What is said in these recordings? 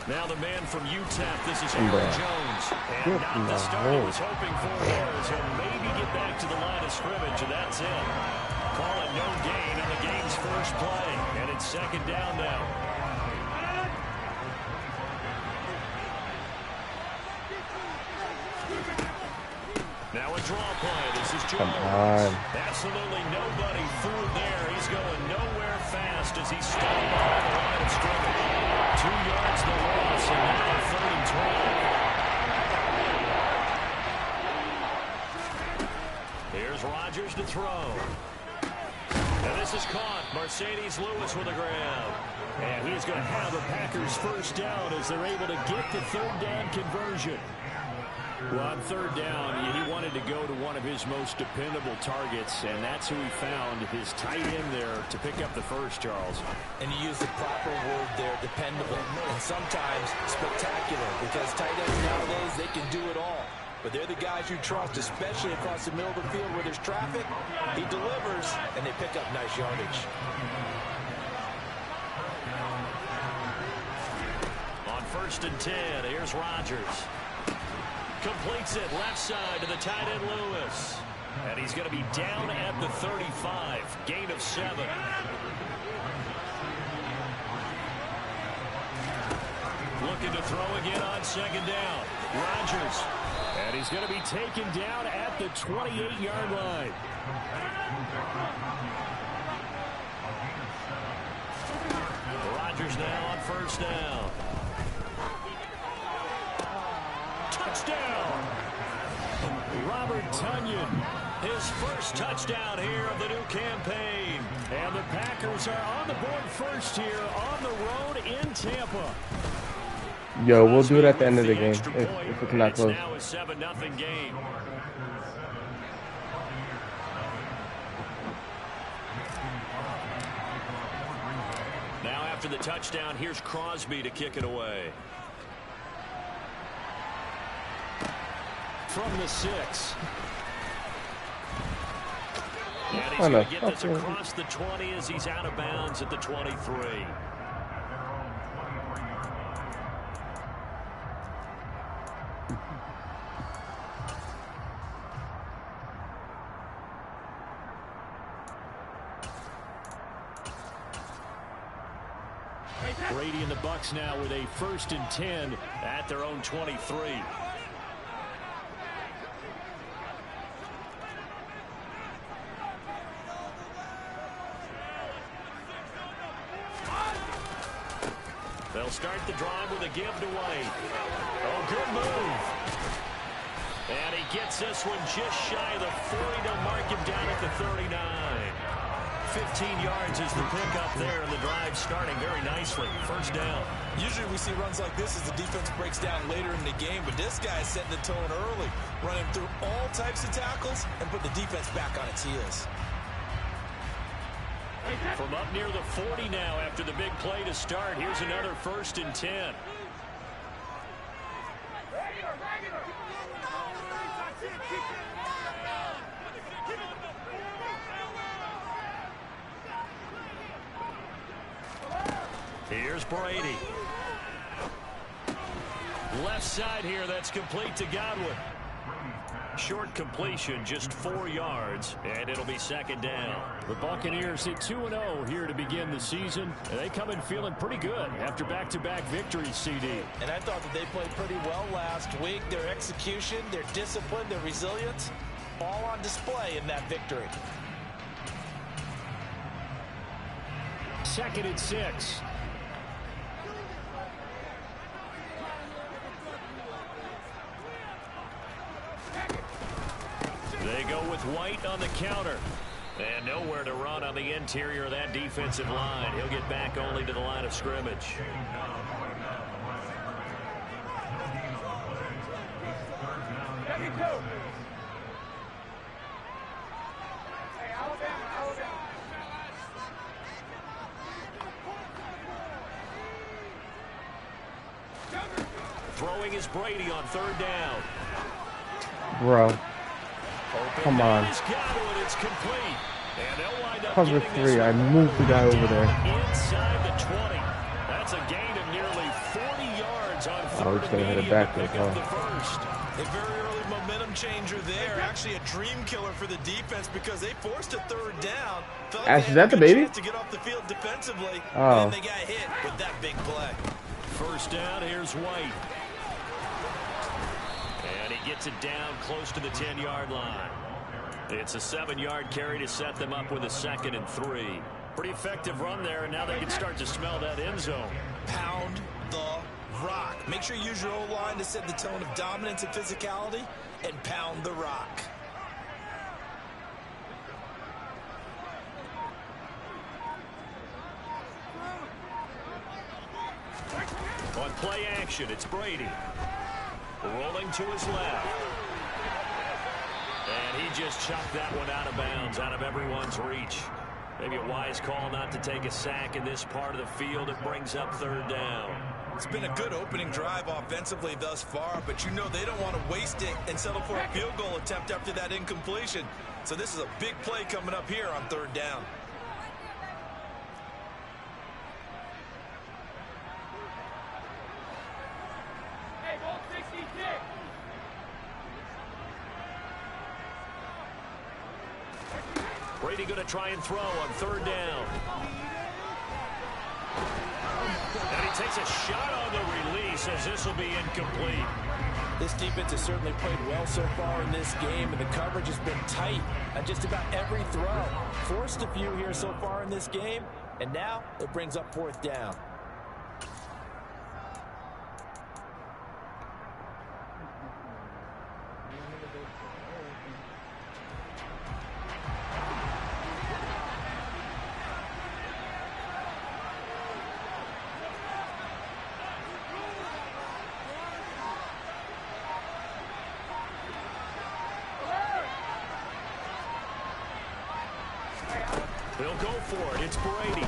Now the man from UTEP, this is Aaron Jones. And not the start he was hoping for there, as he'll maybe get back to the line of scrimmage, and that's it. Call it no gain on the game's first play, and it's second down now. Now a draw play. This is Jones. Absolutely nobody through there. He's going nowhere fast as he's stopped behind the line of scrimmage. 2 yards the loss, and now 3rd and 12. Here's Rodgers to throw. And this is caught. Mercedes Lewis with a grab. And he's going to have the Packers first down as they're able to get the 3rd down conversion. Well, on 3rd down, he wanted to go to one of his most dependable targets, and that's who he found, his tight end there, to pick up the first, Charles. And you use the proper word there, dependable, and sometimes spectacular, because tight ends nowadays, they can do it all. But they're the guys you trust, especially across the middle of the field where there's traffic. He delivers, and they pick up nice yardage. On 1st and 10, here's Rodgers. Completes it left side to the tight end Lewis. And he's going to be down at the 35. Gain of 7. Looking to throw again on 2nd down. Rodgers. And he's going to be taken down at the 28-yard line. Rodgers now on 1st down. Touchdown! Robert Tonyan, his first touchdown here of the new campaign. And the Packers are on the board first here on the road in Tampa. Yo, we'll do it at the end of the game if it's not close. Now a 7-0 game. Now after the touchdown, here's Crosby to kick it away. From the 6. And he's going to get this across the 20 as he's out of bounds at the 23. Brady and the Bucs now with a 1st and 10 at their own 23. They'll start the drive with a give to White. Oh, good move. And he gets this one just shy of the 40 to mark him down at the 39. 15 yards is the pickup there, and the drive starting very nicely. 1st down. Usually we see runs like this as the defense breaks down later in the game, but this guy's setting the tone early, running through all types of tackles and put the defense back on its heels. From up near the 40 now after the big play to start. Here's another 1st and 10. Here's Brady. Left side here, that's complete to Godwin. Short completion, just 4 yards, and it'll be 2nd down. The Buccaneers hit 2-0 here to begin the season, and they come in feeling pretty good after back-to-back victories, CD. And I thought that they played pretty well last week. Their execution, their discipline, their resilience, all on display in that victory. 2nd and 6. They go with White on the counter. And nowhere to run on the interior of that defensive line. He'll get back only to the line of scrimmage. Throwing is Brady on 3rd down. Bro. Come on. Cover 3. I moved the guy over there. Inside the 20. That's a gain of nearly 40 yards. Oh, we're just gonna hit it backwards, huh? A very early momentum changer there. Actually a dream killer for the defense because they forced a third down. Ash, is that the baby? To get off the field defensively, oh. And then they got hit with that big play. First down, here's White. And he gets it down close to the 10-yard line. It's a 7-yard carry to set them up with a 2nd and 3. Pretty effective run there, and now they can start to smell that end zone. Pound the rock. Make sure you use your O-line to set the tone of dominance and physicality, and pound the rock. On play action, it's Brady. Rolling to his left. And he just chucked that one out of bounds, out of everyone's reach. Maybe a wise call not to take a sack in this part of the field. It brings up 3rd down. It's been a good opening drive offensively thus far, but you know they don't want to waste it and settle for a field goal attempt after that incompletion. So this is a big play coming up here on 3rd down. Brady going to try and throw on 3rd down. And he takes a shot on the release as this will be incomplete. This defense has certainly played well so far in this game, and the coverage has been tight on just about every throw. Forced a few here so far in this game, and now it brings up 4th down. He'll go for it. It's Brady.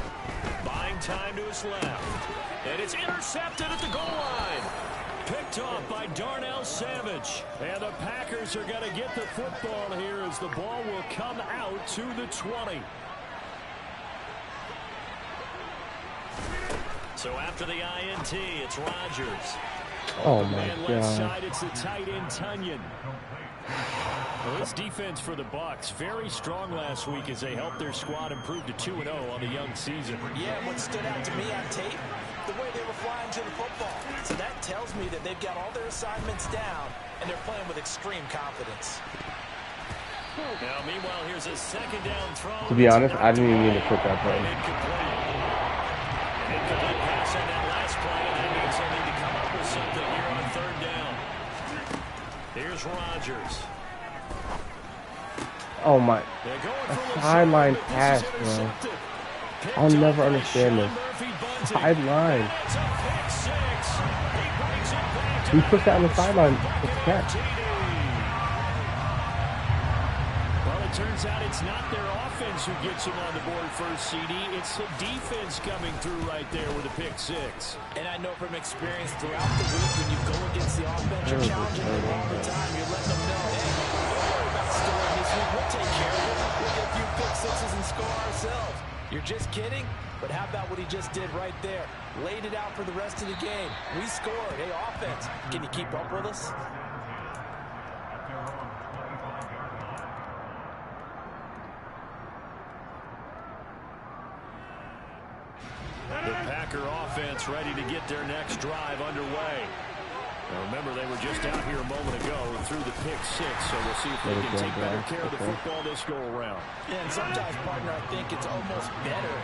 Buying time to his left. And it's intercepted at the goal line. Picked off by Darnell Savage. And the Packers are going to get the football here as the ball will come out to the 20. So after the INT, it's Rodgers. Oh, my and God. left side, it's the tight end, Tunyon. Well, this defense for the Bucs, very strong last week as they helped their squad improve to 2-0 on the young season. Yeah, what stood out to me on tape, the way they were flying to the football. So that tells me that they've got all their assignments down, and they're playing with extreme confidence. Now, meanwhile, here's a 2nd down throw. To be honest, I didn't even mean to put that button. Incomplete pass on that last play, and that means they'll need to come up with something here on 3rd down. Here's Rodgers. Oh my, a sideline pass, bro. I'll never understand this. Sideline. We put that on the sideline. It's a catch. Well, it turns out it's not their offense who gets them on the board first, CD. It's the defense coming through right there with a pick 6. And I know from experience throughout the week when you go against the offense, you're challenging them all the time. You're letting them know, hey, don't worry about scoring this week. We'll take care of it. We'll get a few pick 6s and score ourselves. You're just kidding? But how about what he just did right there? Laid it out for the rest of the game. We scored. Hey, offense, can you keep up with us? The Packer offense ready to get their next drive underway. Now remember, they were just out here a moment ago through the pick 6, so we'll see if they can take better care of the football this go around. Yeah, and sometimes, partner, I think it's almost better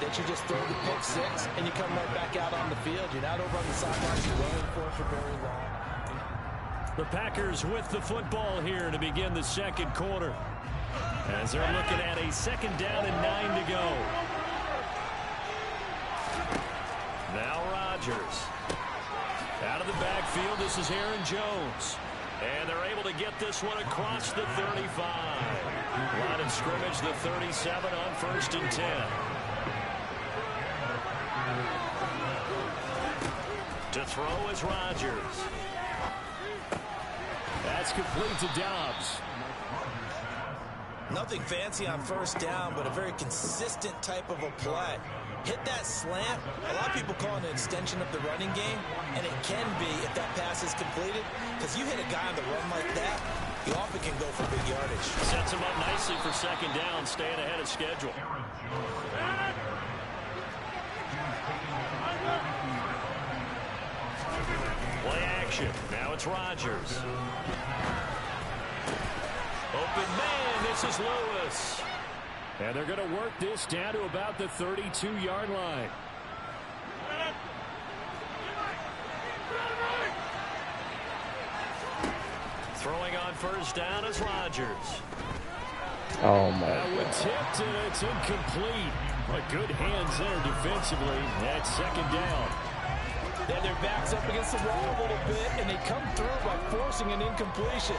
that you just throw the pick 6 and you come right back out on the field. You're not over on the sidelines waiting for it for very long. The Packers with the football here to begin the 2nd quarter, as they're looking at a 2nd down and 9 to go. Now Rodgers. Out of the backfield, this is Aaron Jones. And they're able to get this one across the 35. Line of scrimmage, the 37 on 1st and 10. To throw is Rodgers. That's complete to Dobbs. Nothing fancy on first down, but a very consistent type of a play. Hit that slant. A lot of people call it an extension of the running game, and it can be if that pass is completed, because you hit a guy on the run like that, he often can go for big yardage. Sets him up nicely for second down, staying ahead of schedule. Play action. Now it's Rodgers. Open man, this is Lewis. And they're going to work this down to about the 32-yard line. Throwing on first down is Rodgers. Oh, my That God. one tipped, and it's incomplete. But good hands there defensively. That's second down. Then their backs up against the wall a little bit, and they come through by forcing an incompletion.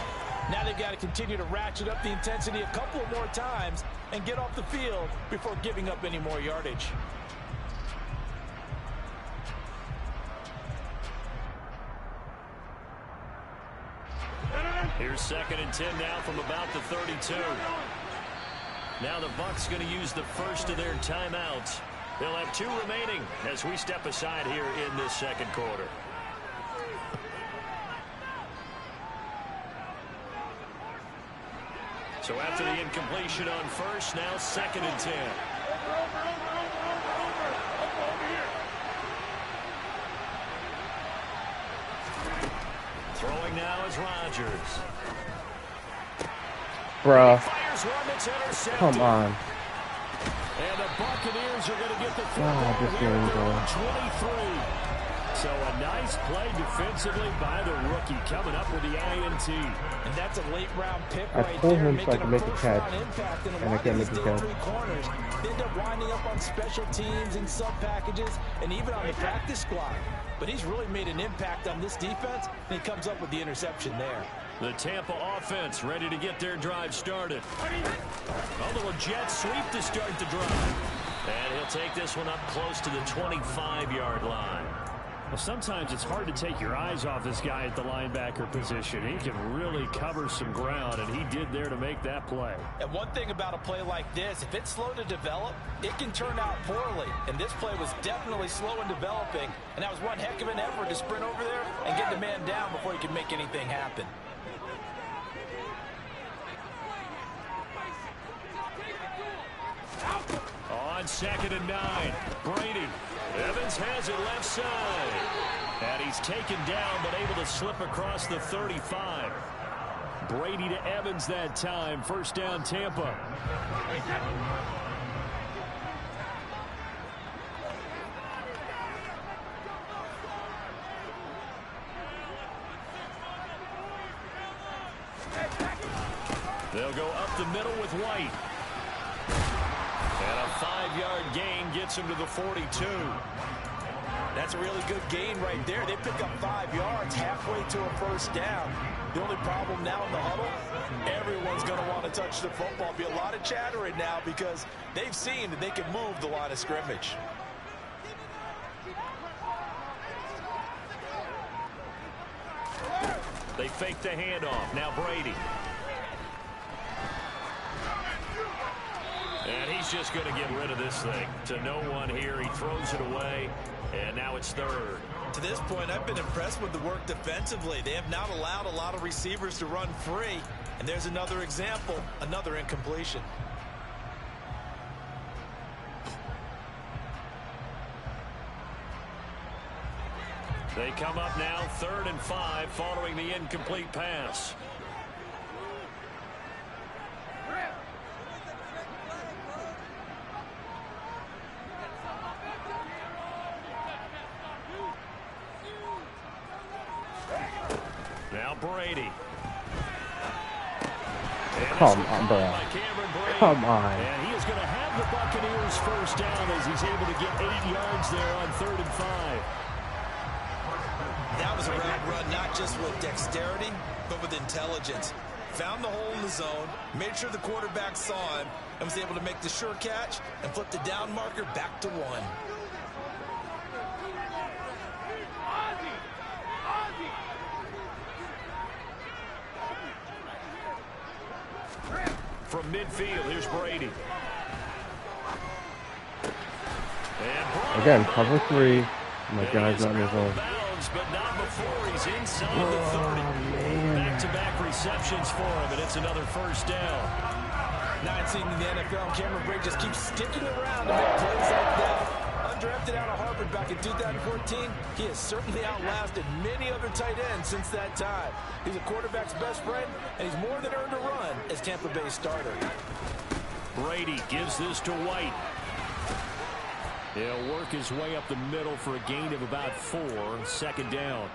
Now they've got to continue to ratchet up the intensity a couple more times and get off the field before giving up any more yardage. Here's second and 10 now from about the 32. Now the Bucs going to use the first of their timeouts. They'll have 2 remaining as we step aside here in this second quarter. So after the incompletion on first, now second and 10. Throwing now is Rodgers. Bruh. Fires one that's intercepted. Come on. And the Buccaneers are going to get the God, this game, bro. 23. So a nice play defensively by the rookie coming up with the INT. And that's a late-round pick I right told there, him so I making could a make the catch, first-round impact. And and I can't make the catch. three corners, they end up winding up on special teams and sub-packages and even on the practice squad. But he's really made an impact on this defense, and he comes up with the interception there. The Tampa offense ready to get their drive started. A little jet sweep to start the drive. And he'll take this one up close to the 25-yard line. Well, sometimes it's hard to take your eyes off this guy at the linebacker position. He can really cover some ground, and he did there to make that play. And one thing about a play like this, if it's slow to develop, it can turn out poorly. And this play was definitely slow in developing, and that was one heck of an effort to sprint over there and get the man down before he could make anything happen. On second and 9, Brady. Evans has it left side. And he's taken down, but able to slip across the 35. Brady to Evans that time. First down, Tampa. They'll go up the middle with White. And a 5-yard gain gets him to the 42. That's a really good gain right there. They pick up 5 yards halfway to a first down. The only problem now in the huddle, everyone's going to want to touch the football. Be a lot of chattering now because they've seen that they can move the line of scrimmage. They fake the handoff. Now Brady. And he's just going to get rid of this thing. To no one here. He throws it away. And now it's third. To this point, I've been impressed with the work defensively. They have not allowed a lot of receivers to run free. And there's another example, another incompletion. They come up now 3rd and 5 following the incomplete pass. Now Brady. Come on, bro. Come on. And he is going to have the Buccaneers first down as he's able to get 8 yards there on 3rd and 5. That was a route run, not just with dexterity, but with intelligence. Found the hole in the zone, made sure the quarterback saw him, and was able to make the sure catch and flip the down marker back to 1. From midfield. Here's Brady. Again, cover 3. My guy's not in his own. But not before he's inside the 30. Back-to-back receptions for him, and it's another first down. Now it's seen in the NFL, Cameron Brate just keeps sticking around to make plays like that. Undrafted out of Harvard back in 2014, he has certainly outlasted many other tight ends since that time. He's a quarterback's best friend, and he's more than earned a run as Tampa Bay's starter. Brady gives this to White. He'll work his way up the middle for a gain of about 4. Second down.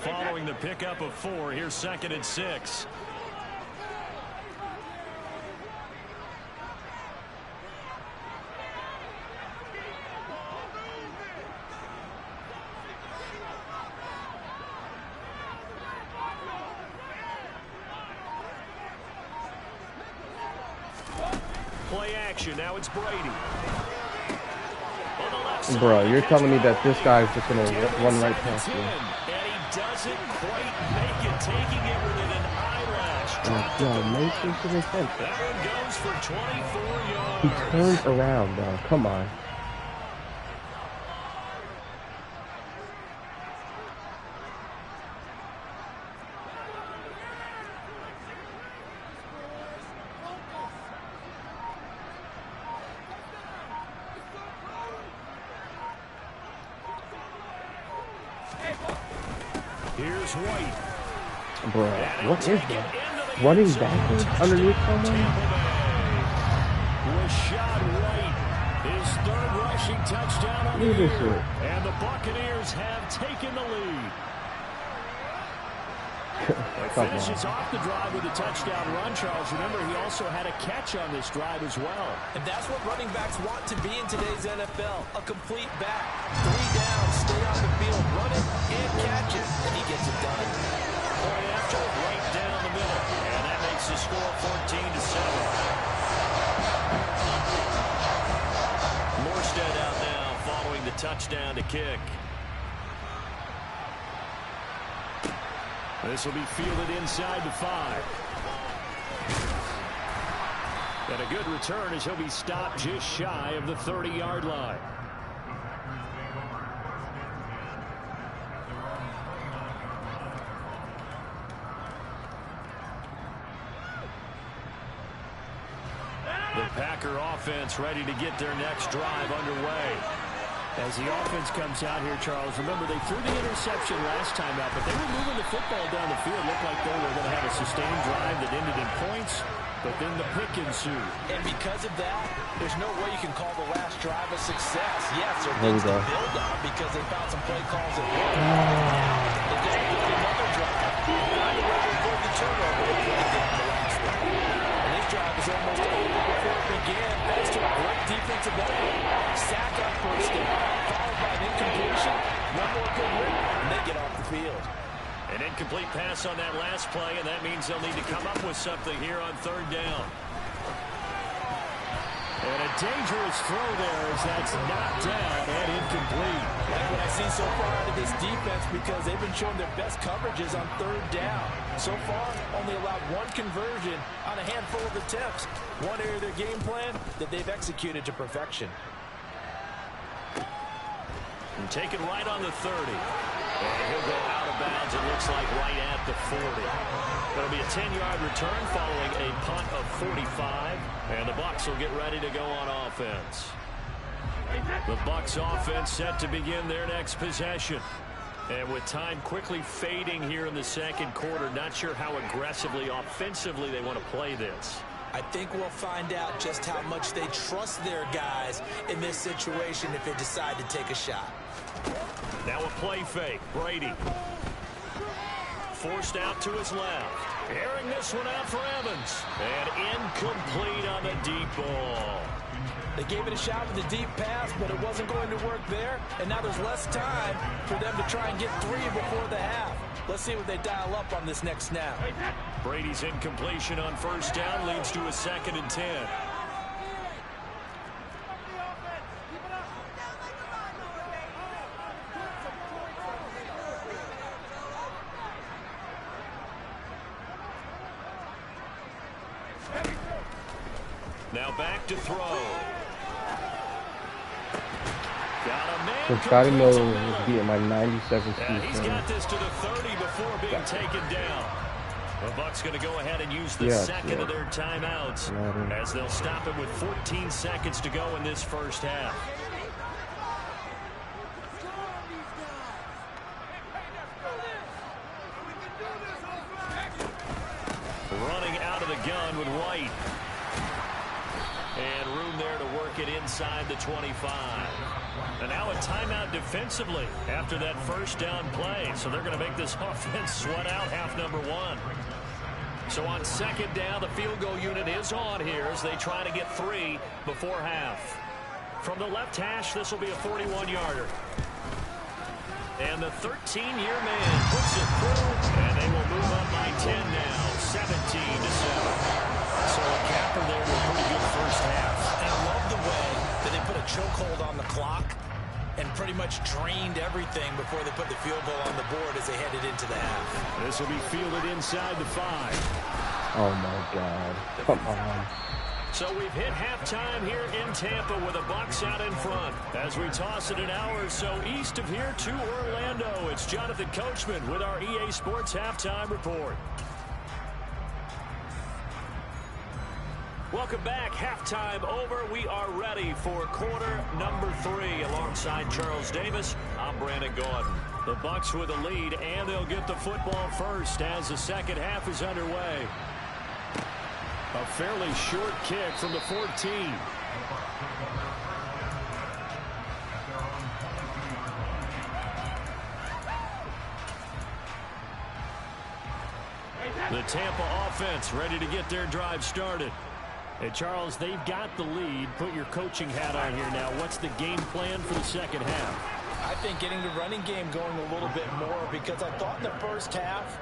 Following the pickup of 4, here's 2nd and 6. Play action. Now it's Brady. Bro, you're telling me that this guy is just going to run right past you. And he doesn't quite make it, taking it within an eyelash. Yo, make this to the center. That one goes for 24 yards. He turns around, bro. Come on. Here's White. Bro, what is that? Running backwards underneath someone? Rashad White, his 3rd rushing touchdown on the year. And the Buccaneers have taken the lead. Finishes off the drive with a touchdown run, Charles. Remember, he also had a catch on this drive as well. And that's what running backs want to be in today's NFL. A complete back. 3 down, stay on the field, run it, and catch it. And he gets it done. Play after, right down the middle. And that makes the score 14-7. Morstead out now following the touchdown to kick. This will be fielded inside the 5. And a good return as he'll be stopped just shy of the 30-yard line. The Packer offense ready to get their next drive underway. As the offense comes out here, Charles, remember they threw the interception last time out, but they were moving the football down the field. Looked like they were going to have a sustained drive that ended in points, but then the pick ensued. And because of that, there's no way you can call the last drive a success. Yes, there things to build on because they found some play calls that worked. They just built another drive. Find a way to avoid the turnover like they did in the last one. And this drive was almost over before it began, thanks to a great defensive effort. Sack on first down, followed by an incompletion. One more good rip, and they get off the field. An incomplete pass on that last play, and that means they'll need to come up with something here on 3rd down. And a dangerous throw there as that's knocked down and incomplete. That's what I see so far out of this defense because they've been showing their best coverages on 3rd down. So far, only allowed 1 conversion on a handful of attempts. One area of their game plan that they've executed to perfection. And taken right on the 30. And he'll go out of bounds, it looks like, right at the 40. That'll be a 10-yard return following a punt of 45. And the Bucs will get ready to go on offense. The Bucs offense set to begin their next possession. And with time quickly fading here in the 2nd quarter, not sure how aggressively, offensively they want to play this. I think we'll find out just how much they trust their guys in this situation if they decide to take a shot. Now a play fake. Brady. Forced out to his left. Airing this one out for Evans. And incomplete on the deep ball. They gave it a shot with a deep pass, but it wasn't going to work there. And now there's less time for them to try and get 3 before the half. Let's see what they dial up on this next snap. Brady's incompletion on 1st down leads to a 2nd and 10. Now back to throw. Got a man. So Scotty Miller was beating my 97 speed. He's got this to the 30 before being taken down. The Bucs going to go ahead and use the second of their timeouts as they'll stop it with 14 seconds to go in this first half. Running out of the gun with White. And room there to work it inside the 25. And now a timeout defensively after that first down play. So they're going to make this offense sweat out half number one. So on second down, the field goal unit is on here as they try to get 3 before half. From the left hash, this will be a 41-yarder. And the 13-year man puts it through, and they will move up by 10 now, 17-7. So a capper there with a pretty good first half. And I love the way that they put a chokehold on the clock and pretty much drained everything before they put the field goal on the board as they headed into the half. This will be fielded inside the 5. Oh, my God. Come on. So we've hit halftime here in Tampa with the Bucs out in front. As we toss it an hour or so east of here to Orlando, it's Jonathan Coachman with our EA Sports Halftime Report. Welcome back. Halftime over. We are ready for quarter number 3. Alongside Charles Davis, I'm Brandon Gordon. The Bucs with a lead, and they'll get the football first as the second half is underway. A fairly short kick from the 14. The Tampa offense ready to get their drive started. Hey, Charles, they've got the lead. Put your coaching hat on here now. What's the game plan for the second half? I think getting the running game going a little bit more, because I thought in the first half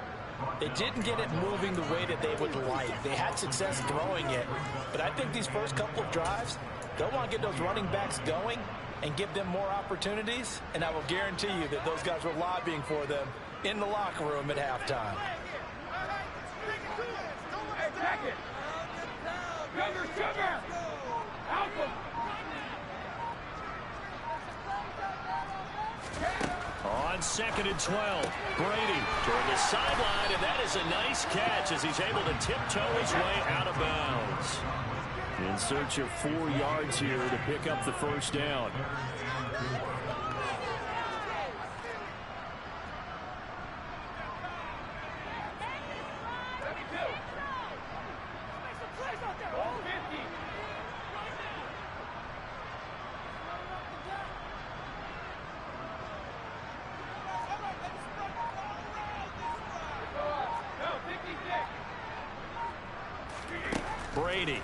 they didn't get it moving the way that they would like. They had success throwing it, but I think these first couple of drives, they'll want to get those running backs going and give them more opportunities, and I will guarantee you that those guys were lobbying for them in the locker room at halftime. On second and 12, Brady toward the sideline, and that is a nice catch as he's able to tiptoe his way out of bounds. In search of 4 yards here to pick up the first down. Brady.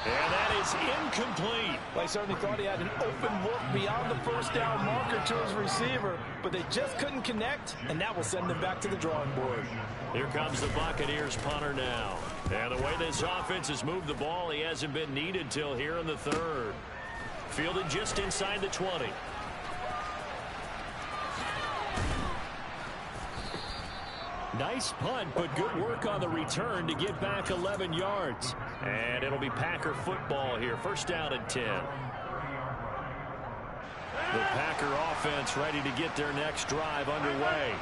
And that is incomplete. Well, I certainly thought he had an open look beyond the first down marker to his receiver, but they just couldn't connect, and that will send them back to the drawing board. Here comes the Buccaneers punter now. And the way this offense has moved the ball, he hasn't been needed till here in the third. Fielded just inside the 20. Nice punt, but good work on the return to get back 11 yards. And it'll be Packer football here. First down and 10. The Packer offense ready to get their next drive underway.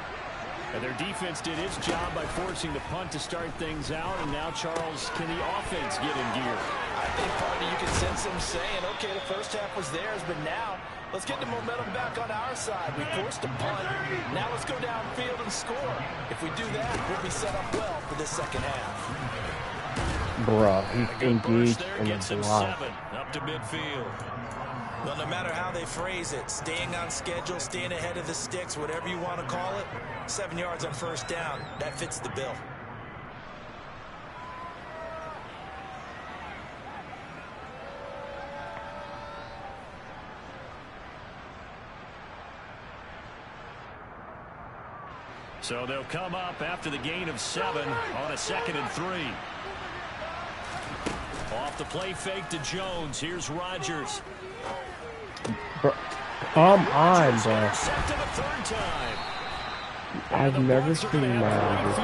And their defense did its job by forcing the punt to start things out. And now, Charles, can the offense get in gear? I think partly you can sense them saying, okay, the first half was theirs, but now let's get the momentum back on our side. We forced a punt. Now let's go downfield and score. If we do that, we'll be set up well for the second half. Bruh, he's engaged in the block. 7 up to midfield. Well, no matter how they phrase it, staying on schedule, staying ahead of the sticks, whatever you want to call it, 7 yards on first down, that fits the bill. So they'll come up after the gain of 7 on a 2nd and 3. Off the play fake to Jones. Here's Rodgers. Bro, come on, bro. Set to the third time. I've never seen Miles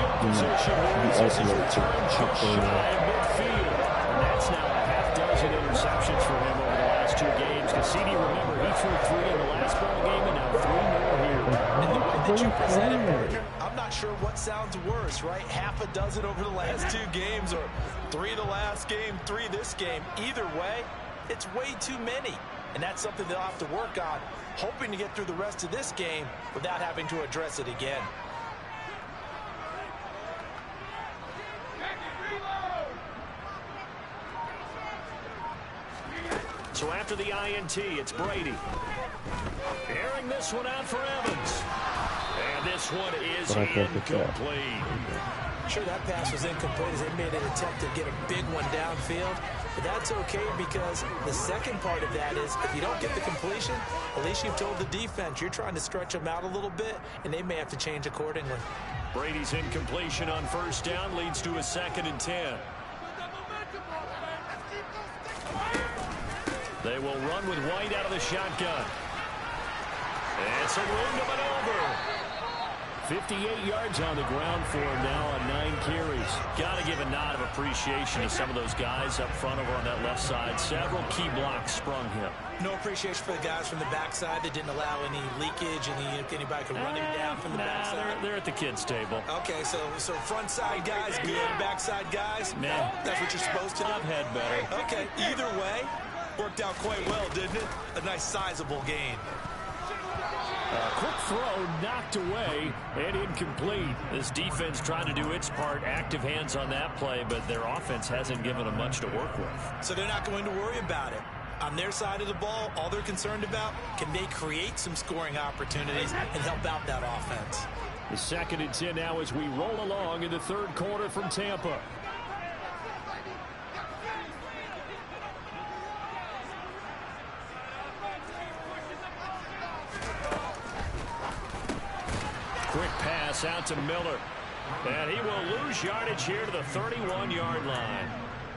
just the ultimate touchdown. And that's now a half dozen interceptions for him over the last 2 games. Cassini, remember, he threw 3 in the last ball game and now 3 more here. And the way that you presented, partner, I'm not sure what sounds worse, right? Half a dozen over the last 2 games, or 3 the last game, 3 this game. Either way, it's way too many. And that's something they'll have to work on, hoping to get through the rest of this game without having to address it again. So after the INT, it's Brady. Airing this one out for Evans. And this one is incomplete. Sure, that pass was incomplete as they made an attempt to get a big one downfield. But that's okay because the second part of that is if you don't get the completion, at least you've told the defense you're trying to stretch them out a little bit, and they may have to change accordingly. Brady's incompletion on first down leads to a 2nd and 10. They will run with White out of the shotgun. And some room to maneuver. 58 yards on the ground for him now on 9 carries. Got to give a nod of appreciation to some of those guys up front over on that left side. Several key blocks sprung him. No appreciation for the guys from the backside that didn't allow any leakage, anybody could run him down from the backside. They're at the kids' table. Okay, so front side guys good, backside guys, man, that's what you're supposed to do. I've had better. Okay, either way, worked out quite well, didn't it? A nice sizable gain. Quick throw knocked away and incomplete. This defense trying to do its part. Active hands on that play, but their offense hasn't given them much to work with. So they're not going to worry about it. On their side of the ball, all they're concerned about, can they create some scoring opportunities and help out that offense? The 2nd and 10 now as we roll along in the 3rd quarter from Tampa. Quick pass out to Miller. And he will lose yardage here to the 31-yard line.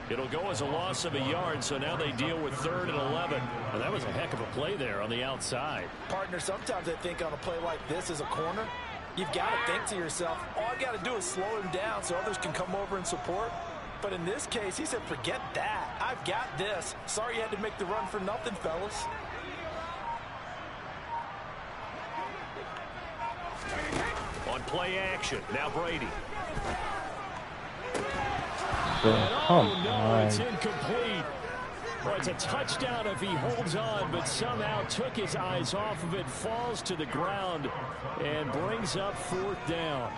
It'll go as a loss of a yard, so now they deal with 3rd and 11. Well, that was a heck of a play there on the outside. Partner, sometimes I think on a play like this as a corner, you've got to think to yourself, all I got to do is slow him down so others can come over and support. But in this case, he said, forget that. I've got this. Sorry you had to make the run for nothing, fellas. On play action, now Brady. Come no, on. it's incomplete. Well, it's a touchdown if he holds on, but somehow took his eyes off of it, falls to the ground, and brings up 4th down.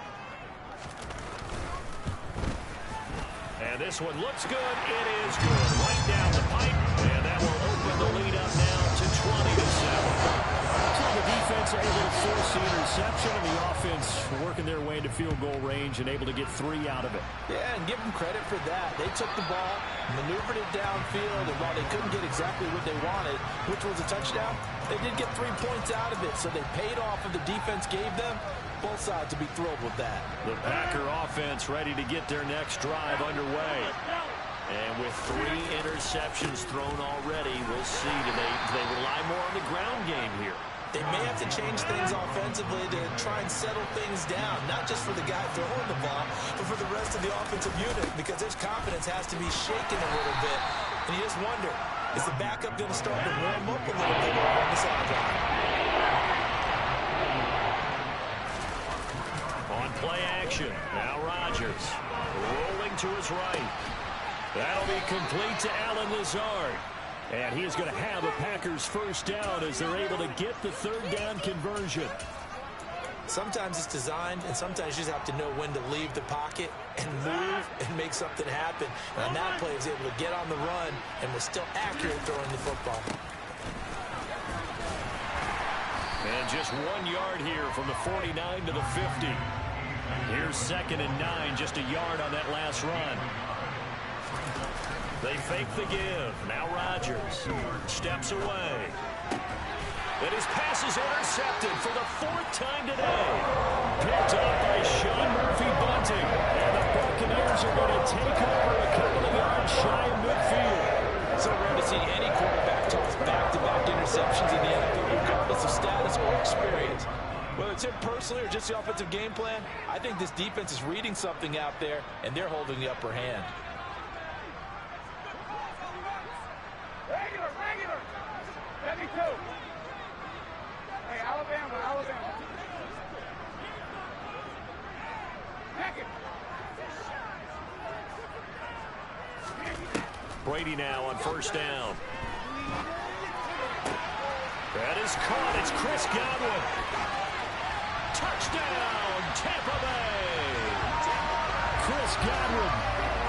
And this one looks good. It is good. Right down the pipe, and that will open the lead up now to 20-7. So the defense able to force the interception, and the offense working their way into field goal range and able to get 3 out of it. Yeah, and give them credit for that. They took the ball, maneuvered it downfield, and while they couldn't get exactly what they wanted, which was a touchdown, they did get 3 points out of it, so they paid off what the defense gave them. Both sides to be thrilled with that. The Packer offense ready to get their next drive underway. And with 3 interceptions thrown already, we'll see. Do they rely more on the ground game here? They may have to change things offensively to try and settle things down, not just for the guy throwing the ball, but for the rest of the offensive unit, because his confidence has to be shaken a little bit. And you just wonder, is the backup going to start to warm up a little bit over on the sideline? On play action, now Rodgers rolling to his right. That'll be complete to Allen Lazard. And he is going to have a Packers first down as they're able to get the 3rd down conversion. Sometimes it's designed, and sometimes you just have to know when to leave the pocket and move and make something happen. And on that play, he was able to get on the run and was still accurate throwing the football. And just 1 yard here from the 49 to the 50. Here's 2nd and 9, just a yard on that last run. They fake the give. Now Rodgers steps away. And his pass is intercepted for the 4th time today. Picked up by Sean Murphy-Bunting. And the Buccaneers are going to take over a couple of yards shy of midfield. So rare to see any quarterback toss back-to-back interceptions in the NFL, regardless of status or experience. Whether it's him personally or just the offensive game plan, I think this defense is reading something out there, and they're holding the upper hand. Regular. Let me go. Hey, Alabama. Pack it. Brady now on first down. That is caught. It's Chris Godwin. Touchdown, Tampa Bay. Chris Godwin,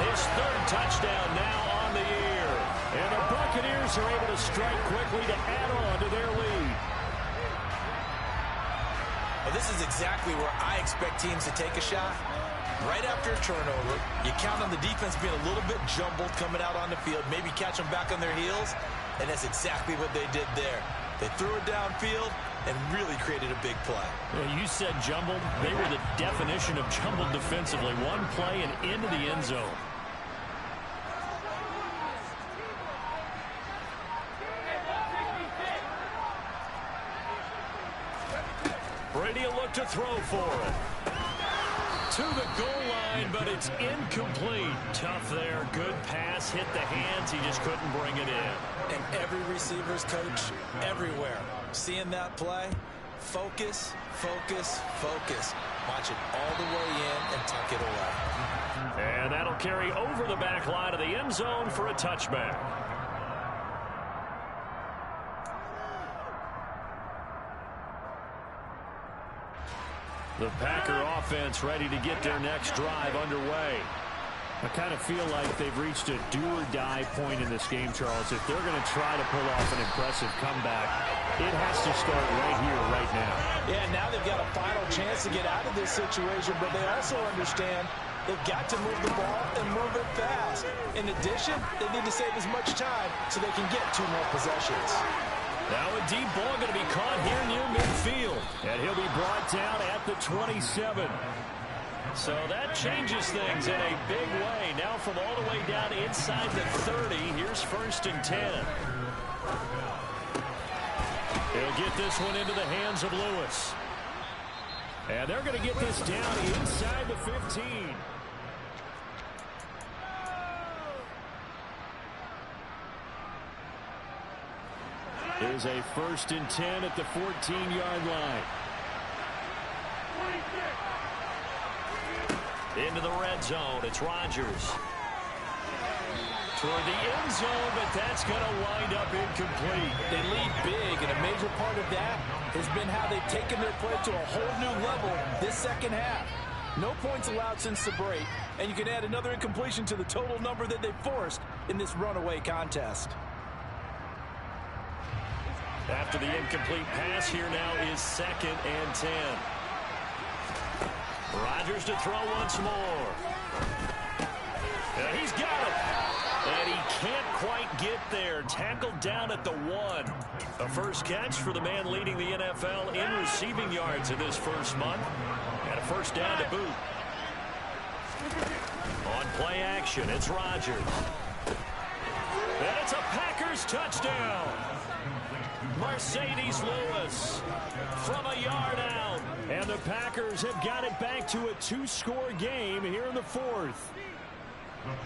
his third touchdown now on the year. And the Buccaneers are able to strike quickly to add on to their lead. Well, this is exactly where I expect teams to take a shot. Right after a turnover, you count on the defense being a little bit jumbled coming out on the field, maybe catch them back on their heels, and that's exactly what they did there. They threw it downfield and really created a big play. Yeah, you said jumbled. They were the definition of jumbled defensively. One play and into the end zone. Brady will look to throw for it. To the goal line, but it's incomplete. Tough there. Good pass. Hit the hands. He just couldn't bring it in. And every receiver's coach everywhere. Seeing that play, focus. Watch it all the way in and tuck it away. And that'll carry over the back line of the end zone for a touchback. The Packer offense ready to get their next drive underway. I kind of feel like they've reached a do-or-die point in this game, Charles. If they're going to try to pull off an impressive comeback, it has to start right here, right now. Yeah, now they've got a final chance to get out of this situation, but they also understand they've got to move the ball and move it fast. In addition, they need to save as much time so they can get 2 more possessions. Now a deep ball going to be caught here near midfield. And he'll be brought down at the 27. So that changes things in a big way. Now from all the way down inside the 30, here's 1st and 10. He'll get this one into the hands of Lewis. And they're going to get this down inside the 15. There's a 1st and 10 at the 14-yard line. Into the red zone. It's Rodgers. Toward the end zone, but that's going to wind up incomplete. They lead big, and a major part of that has been how they've taken their play to a whole new level this second half. No points allowed since the break, and you can add another incompletion to the total number that they forced in this runaway contest. After the incomplete pass, here now is 2nd and 10. Rodgers to throw once more. And he's got it. And he can't quite get there. Tackled down at the 1. A first catch for the man leading the NFL in receiving yards in this first month. And a first down to boot. On play action, it's Rodgers. And it's a Packers touchdown. Mercedes Lewis from a yard out. And the Packers have got it back to a 2-score game here in the 4th.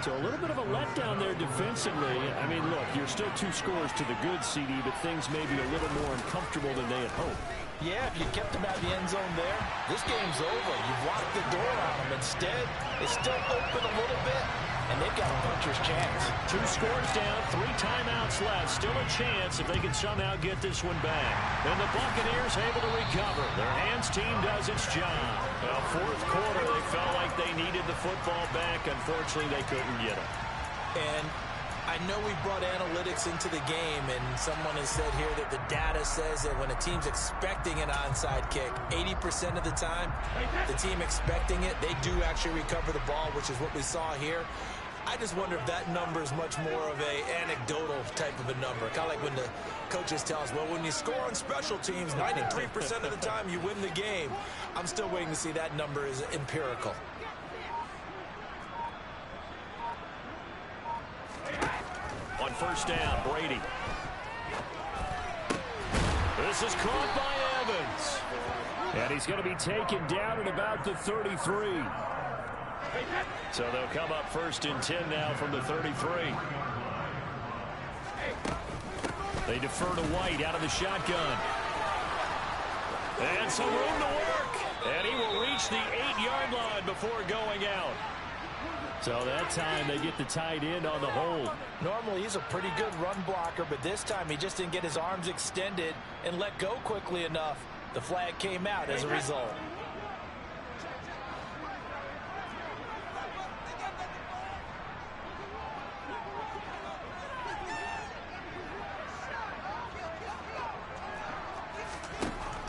So a little bit of a letdown there defensively. I mean, look, you're still 2 scores to the good, CD, but things may be a little more uncomfortable than they had hoped. Yeah, if you kept them out of the end zone there, this game's over. You've locked the door on them. Instead, it's still open a little bit, and they've got a puncher's chance. 2 scores down, 3 timeouts left. Still a chance if they can somehow get this one back. And the Buccaneers able to recover. Their hands team does its job. Well, 4th quarter, they felt like they needed the football back. Unfortunately, they couldn't get it. And I know we brought analytics into the game, and someone has said here that the data says that when a team's expecting an onside kick, 80% of the time, the team expecting it, they do actually recover the ball, which is what we saw here. I just wonder if that number is much more of a anecdotal type of a number. Kind of like when the coaches tell us, well, when you score on special teams, 93% of the time you win the game. I'm still waiting to see that number is empirical. On first down, Brady. This is caught by Evans. And he's going to be taken down at about the 33. So they'll come up 1st and 10 now from the 33. They defer to White out of the shotgun. And some room to work. And he will reach the 8-yard line before going out. So that time they get the tight end on the hold. Normally he's a pretty good run blocker, but this time he just didn't get his arms extended and let go quickly enough. The flag came out as a result.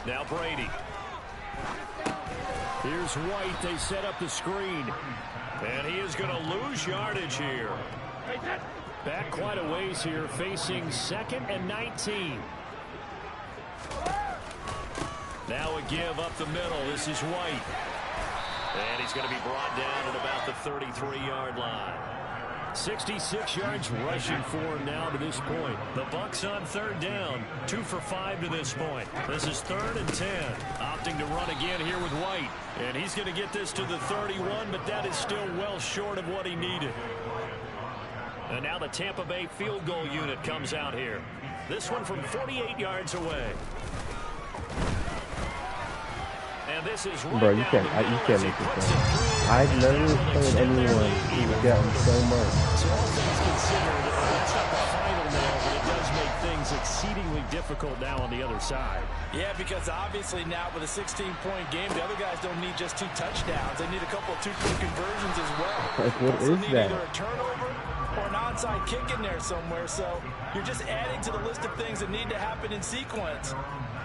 Now Brady. Here's White. They set up the screen. And he is going to lose yardage here. Back quite a ways here, facing 2nd and 19. Now a give up the middle. This is White. And he's going to be brought down at about the 33-yard line. 66 yards rushing for him now to this point. The Bucs on 3rd down. 2 for 5 to this point. This is 3rd and 10. Opting to run again here with White. And he's going to get this to the 31, but that is still well short of what he needed. And now the Tampa Bay field goal unit comes out here. This one from 48 yards away. And this is right. Bro, you can't make this game. I've never played anyone who's gotten so much. So all things considered, that's not the final nail, but it does make things exceedingly difficult now on the other side. Yeah, because obviously now with a 16-point game, the other guys don't need just 2 touchdowns. They need a couple of 2-point conversions as well. Like, what also is need that? either a turnover or an onside kick in there somewhere. So you're just adding to the list of things that need to happen in sequence.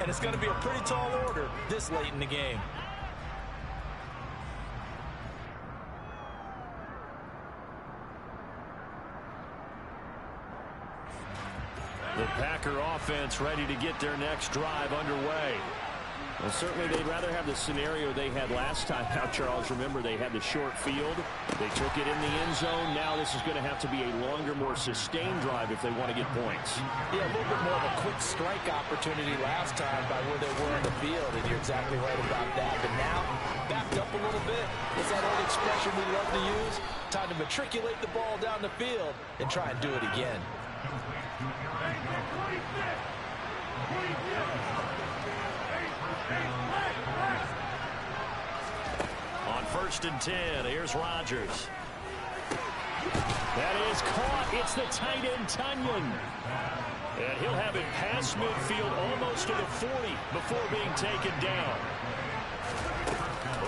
And it's going to be a pretty tall order this late in the game. The Packer offense ready to get their next drive underway. Well, certainly they'd rather have the scenario they had last time out, Charles. Remember, they had the short field. They took it in the end zone. Now this is going to have to be a longer, more sustained drive if they want to get points. Yeah, a little bit more of a quick strike opportunity last time by where they were in the field, and you're exactly right about that. But now, backed up a little bit. It's that old expression we love to use. Time to matriculate the ball down the field and try and do it again. On 1st and 10, here's Rodgers. That is caught. It's the tight end, Tunyon. And he'll have it past midfield almost to the 40 before being taken down.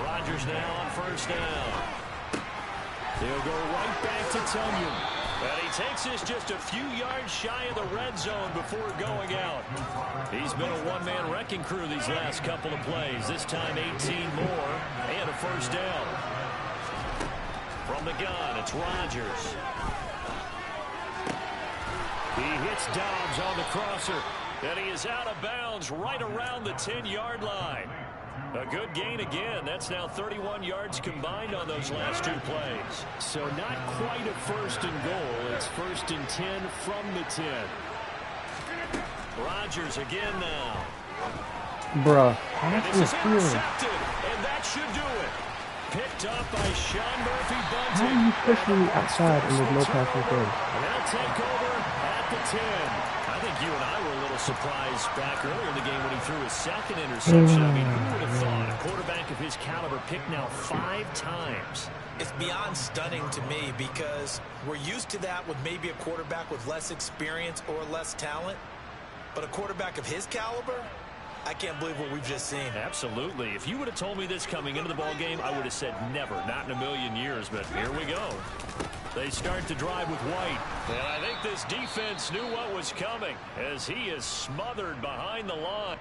Rodgers now on 1st down. He'll go right back to Tunyon. And he takes this just a few yards shy of the red zone before going out. He's been a one-man wrecking crew these last couple of plays. This time 18 more and a 1st down. From the gun, it's Rodgers. He hits Dobbs on the crosser. And he is out of bounds right around the 10-yard line. A good gain again. That's now 31 yards combined on those last 2 plays. So not quite a 1st and goal. It's 1st and 10 from the 10. Rodgers again now. Bruh, And pass this is interference. intercepted, and that should do it. Picked up by Sean Murphy How are Bunting. you pushing me outside and there's no pass interference? And they'll take over at the 10. I think you and I were a little surprised back earlier in the game when he threw his 2nd interception. I mean, who would have thought a quarterback of his caliber picked now 5 times? It's beyond stunning to me because we're used to that with maybe a quarterback with less experience or less talent. But a quarterback of his caliber, I can't believe what we've just seen. Absolutely. If you would have told me this coming into the ball game, I would have said never, not in a million years. But here we go. They start to drive with White. And I think this defense knew what was coming as he is smothered behind the line.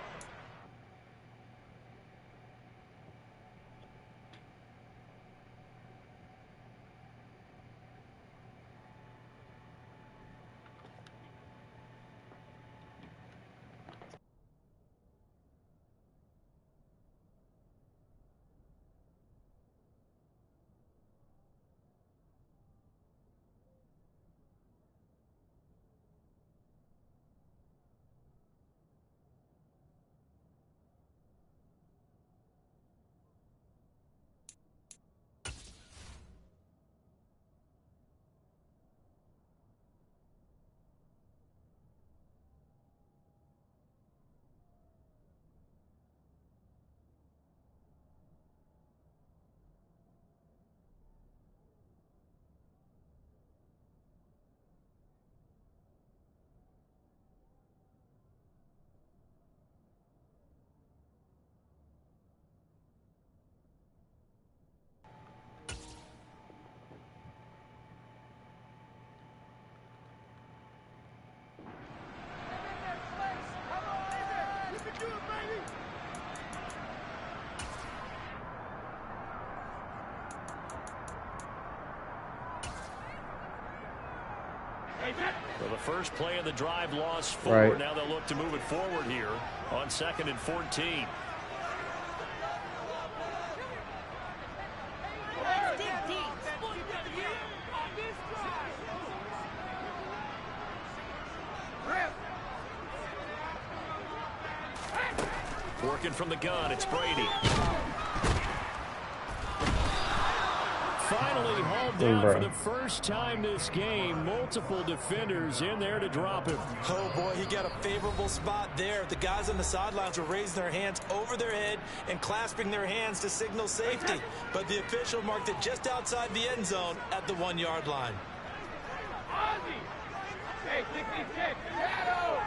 Well, the first play of the drive lost 4. Right. Now they'll look to move it forward here on 2nd and 14. Working from the gun, it's Brady. Finally hauled down for the first time this game. Multiple defenders in there to drop him. Oh, boy, he got a favorable spot there. The guys on the sidelines were raising their hands over their head and clasping their hands to signal safety. But the official marked it just outside the end zone at the 1-yard line. Hey, 66, shadow!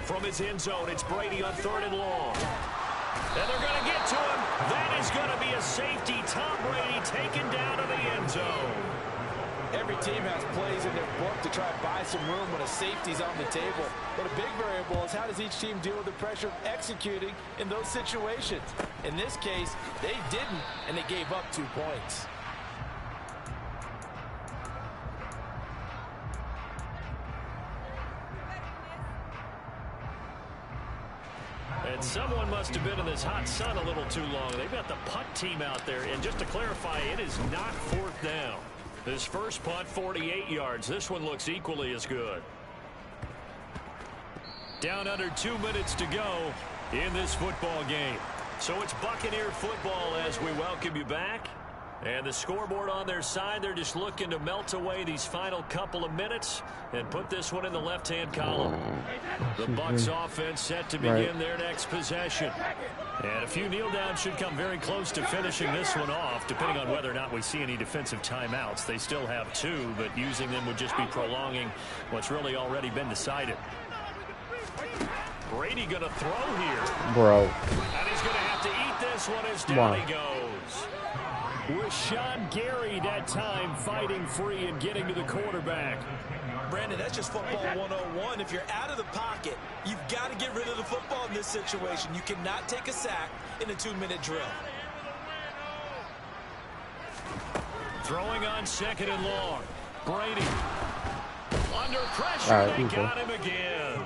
From his end zone, it's Brady on 3rd and long. And they're going to get to him. That is going to be a safety. Tom Brady taken down to the end zone. Every team has plays in their book to try to buy some room when a safety's on the table. But a big variable is how does each team deal with the pressure of executing in those situations. In this case, they didn't, and they gave up 2 points. And someone must have been in this hot sun a little too long. They've got the punt team out there. And just to clarify, it is not 4th down. This first punt, 48 yards. This one looks equally as good. Down under 2 minutes to go in this football game. So it's Buccaneer football as we welcome you back. And the scoreboard on their side, they're just looking to melt away these final couple of minutes and put this one in the left-hand column. The Bucs offense set to begin their next possession. And a few kneel downs should come very close to finishing this one off, depending on whether or not we see any defensive timeouts. They still have 2, but using them would just be prolonging what's really already been decided. Brady going to throw here. Bro. And he's going to have to eat this one as down he goes. With Sean Gary that time fighting free and getting to the quarterback. Brandon, that's just football 101. If you're out of the pocket, you've got to get rid of the football in this situation. You cannot take a sack in a 2-minute drill. Throwing on 2nd and long. Brady. Under pressure, they got him again.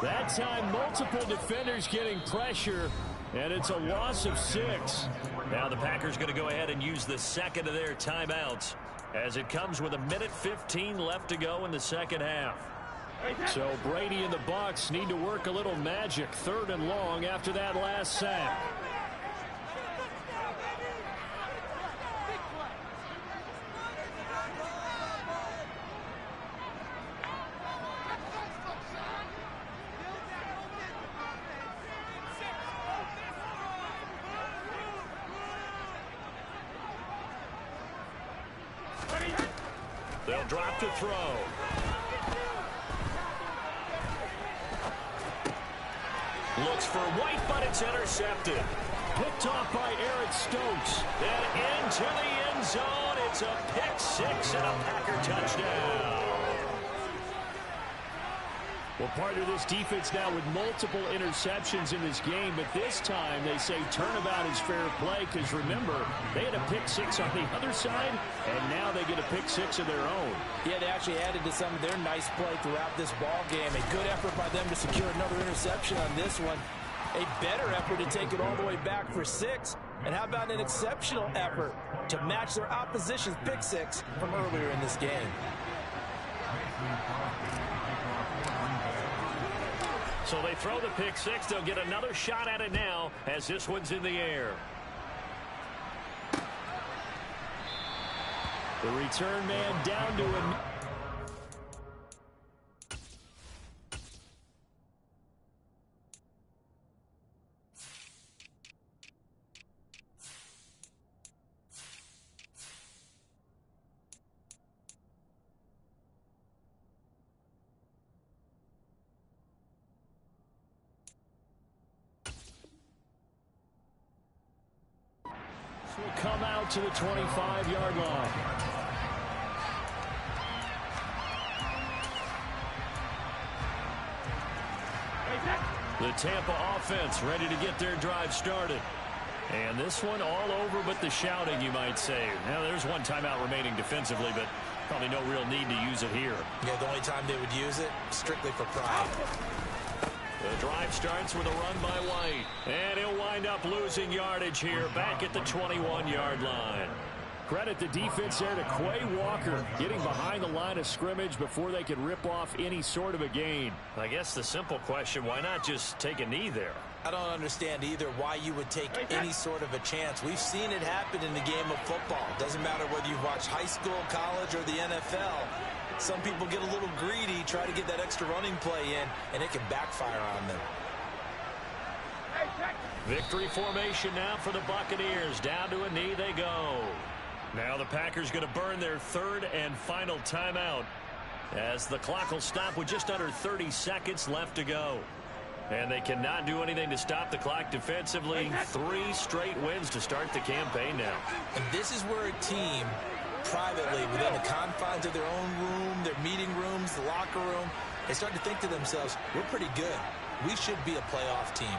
That time, multiple defenders getting pressure, and it's a loss of 6. Now the Packers going to go ahead and use the second of their timeouts as it comes with 1:15 left to go in the second half. So Brady and the Bucs need to work a little magic. 3rd and long after that last sack. They'll drop to throw. Looks for White, but it's intercepted. Picked off by Eric Stokes. And into the end zone. It's a pick 6 and a Packer touchdown. Well, part of this defense now with multiple interceptions in this game, but this time they say turnabout is fair play because, remember, they had a pick 6 on the other side, and now they get a pick 6 of their own. Yeah, they actually added to some of their nice play throughout this ball game. A good effort by them to secure another interception on this one. A better effort to take it all the way back for 6. And how about an exceptional effort to match their opposition's pick 6 from earlier in this game? So they throw the pick 6. They'll get another shot at it now as this one's in the air. The return man down to him. Will come out to the 25-yard line. The Tampa offense ready to get their drive started. And this one all over but the shouting, you might say. Now, there's one timeout remaining defensively, but probably no real need to use it here. Yeah, the only time they would use it, strictly for pride. The drive starts with a run by White. And he'll wind up losing yardage here back at the 21-yard line. Credit the defense there to Quay Walker getting behind the line of scrimmage before they could rip off any sort of a gain. I guess the simple question, why not just take a knee there? I don't understand either why you would take any sort of a chance. We've seen it happen in the game of football. Doesn't matter whether you've watched high school, college, or the NFL. Some people get a little greedy, try to get that extra running play in, and it can backfire on them. Victory formation now for the Buccaneers. Down to a knee they go. Now the Packers going to burn their third and final timeout as the clock will stop with just under 30 seconds left to go. And they cannot do anything to stop the clock defensively. 3 straight wins to start the campaign now. And this is where a team, privately, within the confines of their own room, their meeting rooms, the locker room, they start to think to themselves, we're pretty good. We should be a playoff team.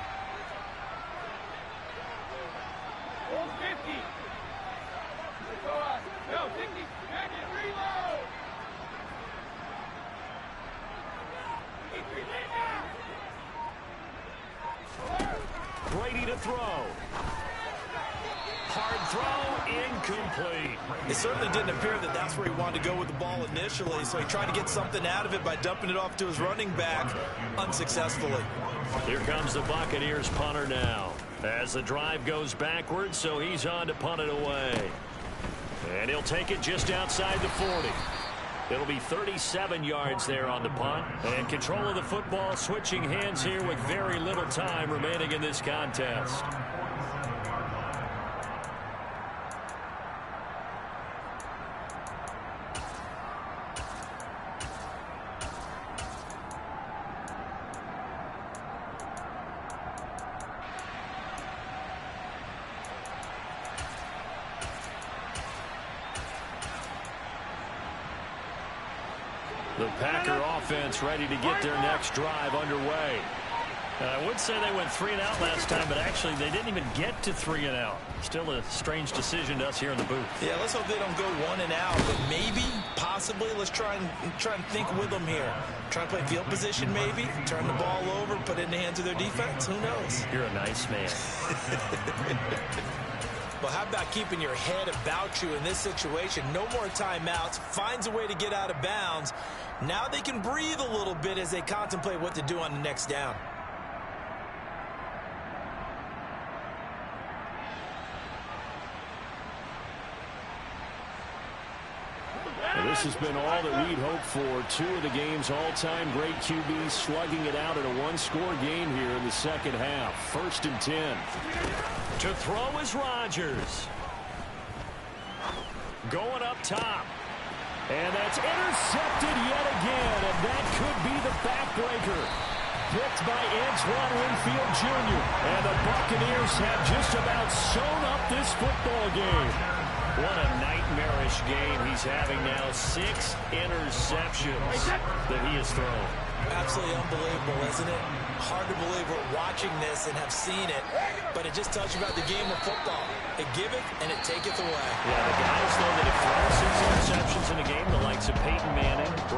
Hold 50. Go on. Go, 60. Back and reload. Brady to throw. Hard throw, incomplete. It certainly didn't appear that that's where he wanted to go with the ball initially, so he tried to get something out of it by dumping it off to his running back unsuccessfully. Here comes the Buccaneers punter now as the drive goes backwards, so he's on to punt it away. And he'll take it just outside the 40. It'll be 37 yards there on the punt. And control of the football switching hands here with very little time remaining in this contest. The Packer offense ready to get their next drive underway. I would say they went 3 and out last time, but actually they didn't even get to 3 and out. Still a strange decision to us here in the booth. Yeah, let's hope they don't go 1 and out, but maybe, possibly, let's try and think with them here. Try and play field position maybe, turn the ball over, put it in the hands of their defense. Who knows? You're a nice man. Well, how about keeping your head about you in this situation? No more timeouts. Finds a way to get out of bounds. Now they can breathe a little bit as they contemplate what to do on the next down. Well, this has been all that we'd hoped for. 2 of the game's all-time great QBs slugging it out in a one-score game here in the second half. 1st and 10. To throw is Rodgers. Going up top. And that's intercepted yet again, and that could be the backbreaker. Picked by Antoine Winfield Jr., and the Buccaneers have just about sewn up this football game. What a nightmarish game he's having now. 6 interceptions that he has thrown. Absolutely unbelievable, isn't it? Hard to believe we're watching this and have seen it, but it just tells you about the game of football. It giveth and it taketh away. Yeah, the guys, though, that have thrown 6 interceptions in a game, the likes of Peyton Manning,